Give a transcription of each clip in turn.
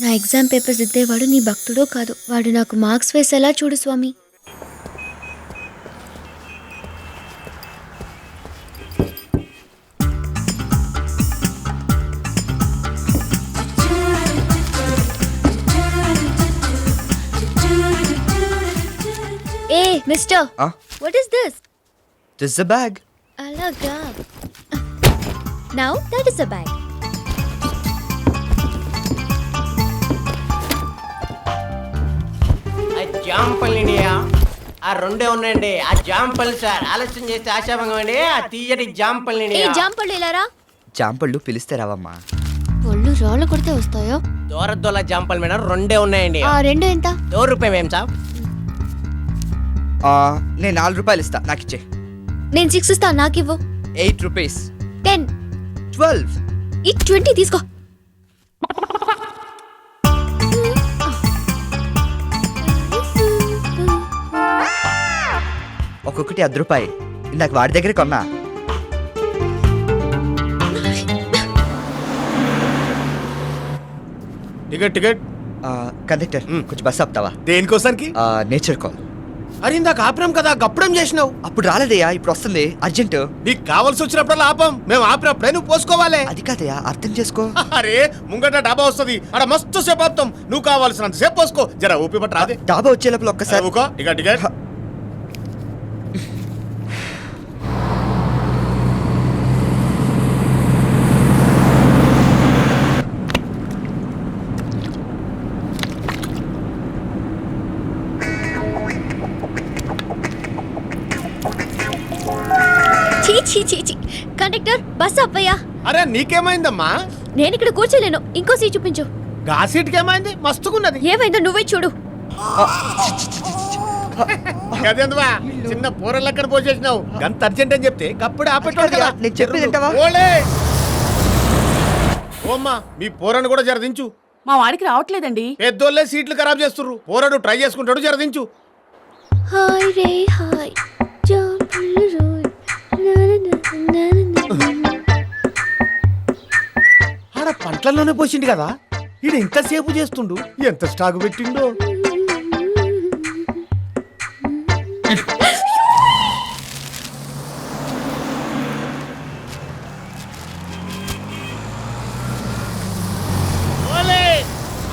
నా exam papers దిద్దేవాడు నీ భక్తుడో కాదు, వాడు నాకు మార్క్స్ వేసేలా చూడు స్వామి. ఏ mister, what is this? This is a bag. అలాగా. Now that is a bag. జాంపల్ ఇండియా ఆ రెండే ఉన్నాయండి. ఆ జాంపల్ సార్ ఆలస్యం చేస్తే ఆశాభంగం అండి. ఆ తీయటి జాంపల్ ఏ ఇండియా. జాంపళ్ళు ఇలారా? జాంపళ్ళు పిలిస్తే రావమ్మా. పళ్ళు రాళ్ళు కొడితే వస్తాయో? దూరదొల్ల జాంపల్ మేడం రెండే ఉన్నాయండి. ఆ రెండు ఎంత? ₹2 మేం సార్. నేను ₹4 ఇస్తా, నాకు ఇచ్చే. నేను 6 ఇస్తా, నాకు ఇవ్వు. ₹8. 10. 12. ఈ 20 తీసుకో. ఒక్కొక్కటి ₹10. ఇందాక వాడి దగ్గర కొన్నా. టికెట్ కండక్టర్ కొంచెం బస్ ఆపుతావా? దేనికోసానికి? Nature call. అరే ఇందాక ఆపరాం కదా, గప్పుడేం చేసినావు? అప్పుడు రాలేదయ్యా, ఇప్పుడు వస్తుంది అర్జెంట్. నీకు కావాల్సి వచ్చినప్పుడల్లా ఆపం. మేము ఆపినప్పుడే నువ్వు పోసుకోవాలి. అది కాదయ్యా, అర్థం చేసుకో. అరే ముంగట డాబా వస్తుంది, అక్కడ మస్తు సేపు ఆపుతాం. నువ్వు కావాల్సినంత సేపు పోసుకో. జర ఊపి పట్టు రాదే. డాబా వచ్చే లోపల ఒక్కసారి ఊకో. టికెట్ చీ. కండక్టర్ బస్ అప్పయ్యా. అరే నీకేమైందమ్మా? నేను ఇక్కడ కూర్చోలేను, ఇంకో సీట్ చూపించు. గా సీట్కి ఏమైంది? మస్తుకున్నది. ఏమైందో నువ్వే చూడు. అదేందువా చిన్న పూరలెక్కన పోసేసినావు. గంత అర్జెంట్ అని చెప్తే గప్పుడు ఆపెట్టాడు కదా. నేను చెప్పేది వింటావా? ఓలే ఓమ్మా, మీ పోరను కూడా జరదించు. మా వాడికి రావట్లేదండి. పెద్దోళ్ళే సీట్లు ఖరాబ్ చేస్తుర్రు. పోరడు ట్రై చేసుకుంటాడు, జరదించు. హాయ్ రే హాయ్ జాంపళ్ళు రోయ్. ఆడ పంటల్లోనే పోసిండు కదా, ఈడు ఎంతసేపు చేస్తుండు, ఎంత స్టాక్ పెట్టిండో.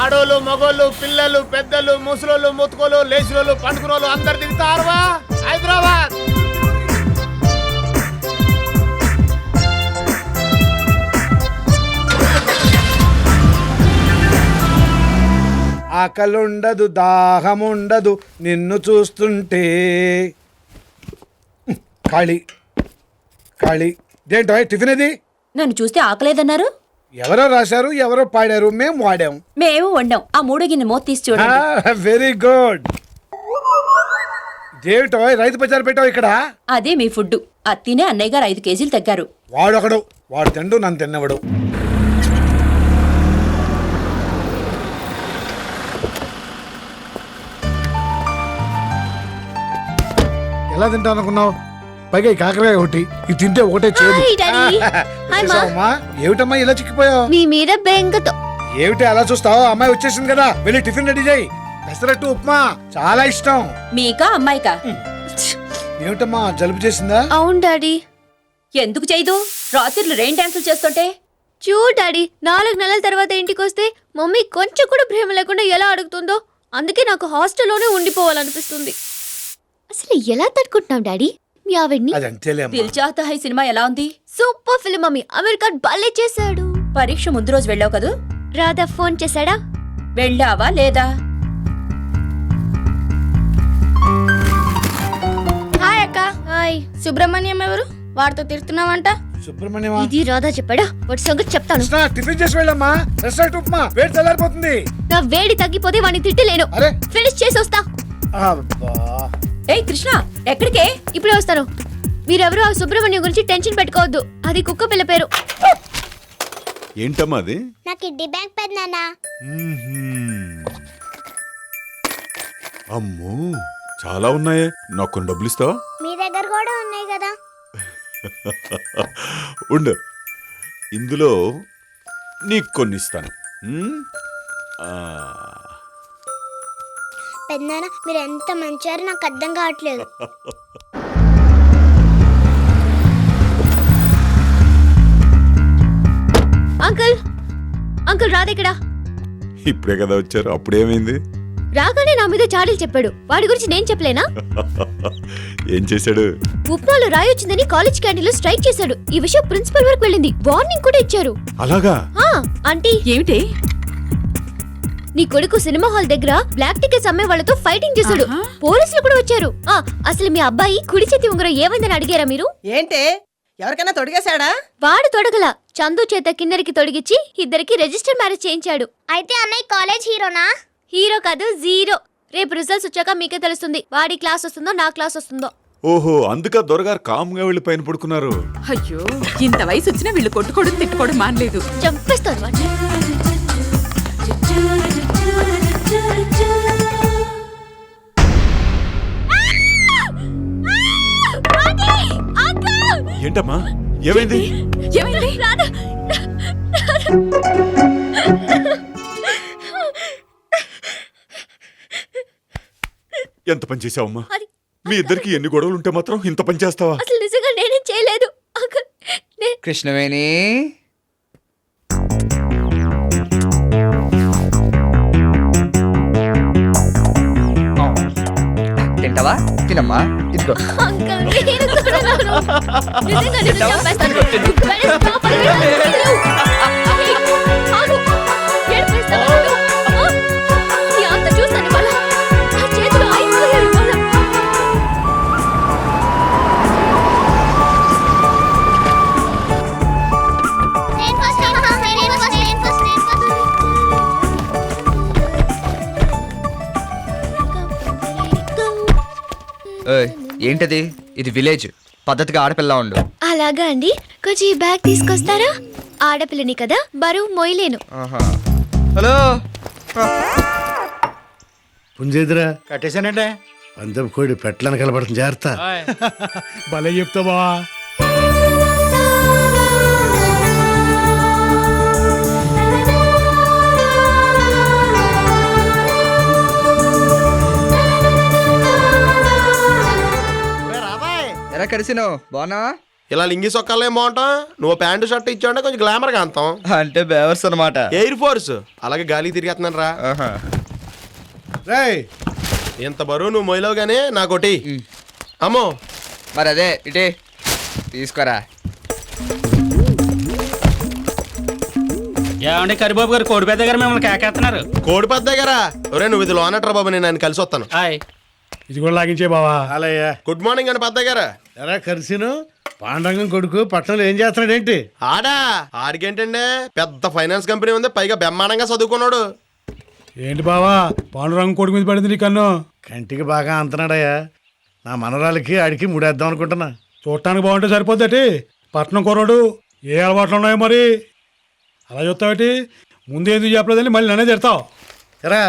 ఆడోళ్ళు మగోళ్ళు పిల్లలు పెద్దలు ముసలోళ్ళు ముతుకోలు లేచిలోళ్ళు పండుకునోళ్ళు అందరు దిగుతారువా హైదరాబాద్. ఆకలుండదు దాహముండదు నిన్ను చూస్తుంటే. ఖాళీ దేంటో టిఫిన్ ఇది? నన్ను చూస్తే ఆకలేదన్నారు. ఎవరో రాశారు, ఎవరో పాడారు, మేము వాడాం. మేము వండాం. ఆ 3 గిన్నె మూత తీసి చూడండి. Very good. దేంటో రైతు బజార్ పెట్టావు ఇక్కడ? అదే మీ ఫుడ్. అది తినే అన్నయ్య గారు 5 కేజీలు తగ్గారు. వాడు తిండు, నన్ను తిన్నవాడు. ఎలా తింటా అనుకున్నావు? పైగా ఈ కాకరకాయ ఒకటి, ఇది తింటే ఒకటే చేదు. Hi daddy. హాయ్ మా. వచ్చేసావమ్మా? ఏమిటమ్మా ఇలా చిక్కిపోయావు? మీ మీద బెంగతో. ఏమిటి అలా చూస్తావు? అమ్మాయి వచ్చేసింది కదా, వెళ్ళి టిఫిన్ రెడీ చేయి. పెసరట్టు ఉప్మా చాలా ఇష్టం. మీకా అమ్మాయికా? ఏమిటమ్మా జలుబు చేసిందా? అవును డాడీ. ఎందుకు చేయదు? రాత్రిళ్ళు రెయిన్ డాన్సులు చేస్తుంటే. చూడు డాడీ, 4 నెలల తర్వాత ఇంటికి వస్తే మమ్మీ కొంచెం కూడా ప్రేమ లేకుండా ఎలా అడుగుతుందో. అందుకే నాకు హాస్టల్లోనే ఉండిపోవాలనిపిస్తుంది. అసలు ఎలా తట్టుకుంటున్నావు డాడీ మీ ఆవిడ్ని? అది అంతేలే అమ్మా. దిల్ చాతా హై సినిమా ఎలా ఉంది? Super film mummy. అమెరికా భలే చేశాడు. పరీక్ష ముందు రోజు వెళ్ళావు కదూ? రాధా ఫోన్ చేశాడా? వెళ్ళావా లేదా? హాయ్ అక్క. హాయ్. సుబ్రహ్మణ్యం ఎవరు? వాడితో తిడుతున్నావంట. సుబ్రహ్మణ్యమా? ఇది రాధా చెప్పాడా? వాటి సంగతి చెప్తాను. కృష్ణ, టిఫిన్ చేసి వెళ్ళమ్మా. పెసరట్టు ఉప్మా వేడి చల్లారిపోతుంది. నా వేడి తగ్గిపోతే వాడిని తిట్టలేను. అరే ఫినిష్ చేసి వస్తా. అబ్బా. ఏయ్ కృష్ణ, ఎక్కడికే? ఇప్పుడే వస్తాను. మీరెవరు ఆ సుబ్రహ్మణ్యం గురించి టెన్షన్ పెట్టుకోవద్దు. అది కుక్క పిల్ల పేరు. ఏంటమ్మా అది? నా కిడ్నీ బ్యాంక్ పెద్దనాన్న. అమ్మో చాలా ఉన్నాయే, నాకు కొన్ని డబ్బులు ఇస్తావా? మీ దగ్గర కూడా ఉన్నాయి కదా. ఉండు, ఇందులో నీకు కొన్ని ఇస్తాను. ఆ, పెద్దనాన్న మీరు ఎంత మంచివారో నాకు అర్థం కావట్లేదు. అంకుల్ అంకుల్ రాదేకడా ఇప్పుడే కదా వచ్చారు, అప్పుడేమైంది? రాగానే నా మీద చాడీలు చెప్పాడు. వాడి గురించి నేను చెప్పలేనా? ఏం చేశాడు? ఉప్మాలో రాయి వచ్చిందని కాలేజ్ క్యాంటీన్ లో స్ట్రైక్ చేశాడు. ఈ విషయం ప్రిన్సిపల్ వరకు వెళ్ళింది. వార్నింగ్ కూడా ఇచ్చారు. అలాగా? ఆ, ఆంటీ ఏమిటి? నీ కొడుకు సినిమా హాల్ దగ్గర బ్లాక్ టికెట్స్ అమ్మే వాళ్ళతో ఫైటింగ్ చేశాడు. పోలీసులు కూడా వచ్చారు. అసలు మీ అబ్బాయి కుడి చేతి ఉంగరం ఏమైందని అడిగారా మీరు? ఏంటి ఎవరికైనా తొడిగేశాడా? వాడు తొడగల, చందు చేత కిన్నెరికి తొడిగిచ్చి ఇద్దరికి రిజిస్టర్ మ్యారేజ్ చేయించాడు. అయితే అన్నయ్య కాలేజ్ హీరోనా? హీరో కాదు, జీరో. రేపు రిజల్ట్స్ వచ్చాక మీకే తెలుస్తుంది వాడి క్లాస్ వస్తుందో నా క్లాస్ వస్తుందో. ఓహో, అందుక దొరగారు కామ్గా వెళ్ళి పైన పడుకున్నారు. అయ్యో, ఇంత వయసు వచ్చినా వీళ్ళు కొట్టుకోవడం తిట్టుకోవడం మానలేదు. చంపేస్తాను వాడిని. ఏంటమ్మా, ఏమైంది? ఏమైంది? ఎంత పని చేసావమ్మా? మీ ఇద్దరికి ఎన్ని గొడవలు ఉంటే మాత్రం ఇంత పని చేస్తావా? అసలు నిజంగా నేనేం చేయలేదు అంకుల్. కృష్ణవేణి, తింటావా? తినమ్మా, ఇదిగో. అంకుల్ నేను కూడా రాను. నిజంగా నిన్ను చంపేస్తాను. వెంటనే stop అని వెళ్ళు. ఆగు. ఏడిపిస్తావా నన్ను? నీ అంత చూస్తాను ఇవాళ. నా చేతిలో అయిపోయారు ఇవాళ. నేను ఫస్ట్, నేను ఫస్ట్, నేను ఫస్ట్, నేను ఫస్ట్. ఏయ్, ఏంటది? ఇది విలేజ్. పద్ధతిగా ఆడపిల్ల ఉండు. అలాగా అండి, కొంచెం ఈ బ్యాగ్ తీసుకొస్తారా? ఆడపిల్లని కదా, బరువు మోయలేను. ఆహా. హలో. పుంజేదిరా కట్టేశానంటే పందెం కోడి పెట్టలను కలపడుతుంది, జాగ్రత్త. భలే చెప్తావా? ఎరా కలిసినావు, బాగున్నావా? ఇలా లింగి సొక్కాలేం బాగుంటాం. నువ్వు ప్యాంటు షర్ట్ ఇచ్చావంటే కొంచెం గ్లామర్ గా అంతాం. అంటే బేవర్స్ అనమాట. ఎయిర్ ఫోర్స్ అలాగే గాలి తిరిగేస్తున్నాను రా. రేయ్, ఇంత బరువు నువ్వు మొయ్యలేవు గానీ నాకోటి అమ్మో. మరి అదే ఇటే తీసుకోరా. ఏమండి కరిబాబు గారు, కోడి పెద్ద గారు మిమ్మల్ని కేకేస్తున్నారు. కోడి పెద్ద దగ్గరా. ఒరే నువ్వు ఇది లోనట్రా బాబు, నేను ఆయన కలిసి వస్తాను. హాయ్. ఇది కూడా లాగించే బావా. అలాయ్యా. గుడ్ మార్నింగ్ అండి పెద్ద గారా. ఎరా కలిసిను పాండంగం కొడుకు పట్టణంలో ఏం చేస్తున్నాడేంటి? ఆడికేంటండి, పెద్ద ఫైనాన్స్ కంపెనీ ఉంది, పైగా బ్రహ్మాండంగా చదువుకున్నాడు. ఏంటి బావా, పాండురంగం కొడుకు మీద పడింది నీ కన్ను? కంటికి బాగా అంతనాడయ్యా. నా మనరాలకి ఆడికి ముడేద్దాం అనుకుంటున్నా. చూడటానికి బాగుంటే సరిపోద్దటి. పట్నం కుర్రాడు, ఏ అలవాట్లు ఉన్నాయో మరి. అలా చూస్తావేటి? ముందు ఎందుకు చెప్పలేదని మళ్ళీ నన్నే తిడతావు. ఎరా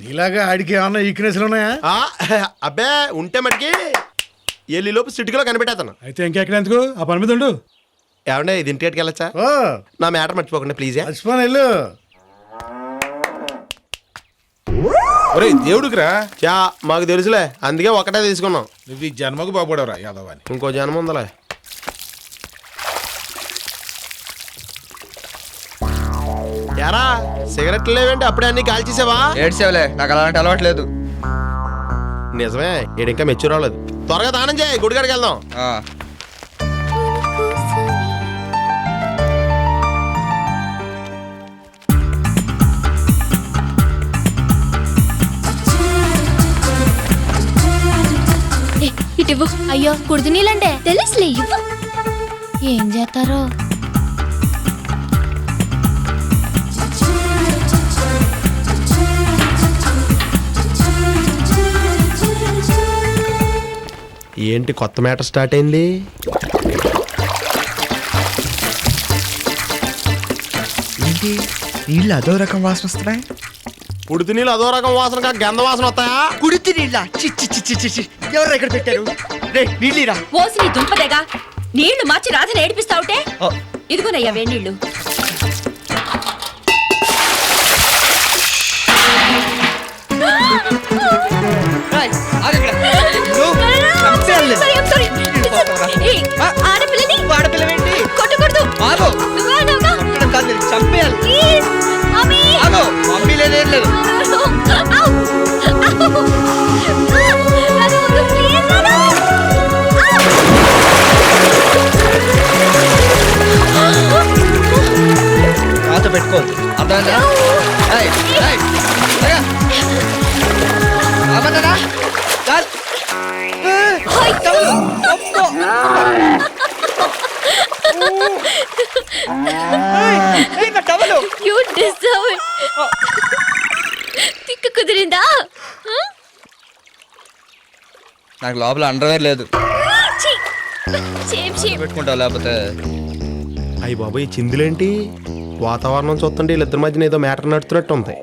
నీలాగా ఆడికి ఏమన్నా ఈక్నెస్లు ఉన్నాయా? అబ్బే ఉంటే మటుకి ఎల్లిలోపు సిటీలో కనిపెట్టేస్తాను. అయితే ఇంకెక్కడెందుకు, ఆ పని మీద ఉండు. ఏమంటే ఇది ఇంటికి వెళ్ళచ్చా? ఓ నా మ్యాటర్ మర్చిపోకండి ప్లీజ్. మర్చిపోను వెళ్ళు. ఒరే దేవుడికిరా, చా మాకు తెలుసులే, అందుకే ఒకటే తీసుకున్నాం. నువ్వు ఈ జన్మకు బాగుపడవరా యాదవాని. ఇంకో జన్మ ఉందలే. ఎరా సిగరెట్లు లేవేంటి, అప్పుడే అన్ని కాల్చేసావా? ఏడ్చేవలే, నాకు అలాంటి అలవాట్లేదు. నిజమే, ఈడు ఇంకా మెచ్యూర్ అవ్వలేదు. త్వరగా దానం చేయి, గుడికాడికి వెళ్దాం. ఇటు అయ్యో కుడిది నీళ్ళంటే తెలుసులే, ఇవ్వు. ఏం చేస్తారో. ఏంటి కొత్త మ్యాటర్ స్టార్ట్ అయింది? ఏంటి నీళ్ళు అదో రకం వాసన వస్తున్నాయి? ఉడితి నీళ్ళు అదో రకం వాసన, గంధ వాసన వస్తాయా? కుడితి నీళ్ళ? చిచ్చి చిచ్చి చిచ్చి, ఎవరు ఇక్కడ పెట్టారు? రే నీళ్ళిరా. ఓసి నీ దుంపదేగా, నీళ్లు మార్చి రాధని ఏడిపిస్తావుటే. ఇదిగోనయ్యా వేణీళ్ళు. కుదరట్లేదు నాతో పెట్టుకోవద్దు అర్థమైందా ఏయ్, ఏయ్, లేగా. అమ్మన్నానా? చాలు. ఏయ్, తమ్ముడు, అబ్బో. ఏయ్, ఏయ్, నా టవలు. You deserve it. తిక్కు కుదిరిందా నాకు లోపల అండర్వేర్ లేదు షేమ్ పెట్టుకుంటావు లేకపోతే అయ్యి బాబు ఈ చిందులేంటి వాతావరణం చూస్తుంటే వీళ్ళిద్దరి మధ్యన ఏదో మ్యాటర్ నడుతున్నట్టు ఉంది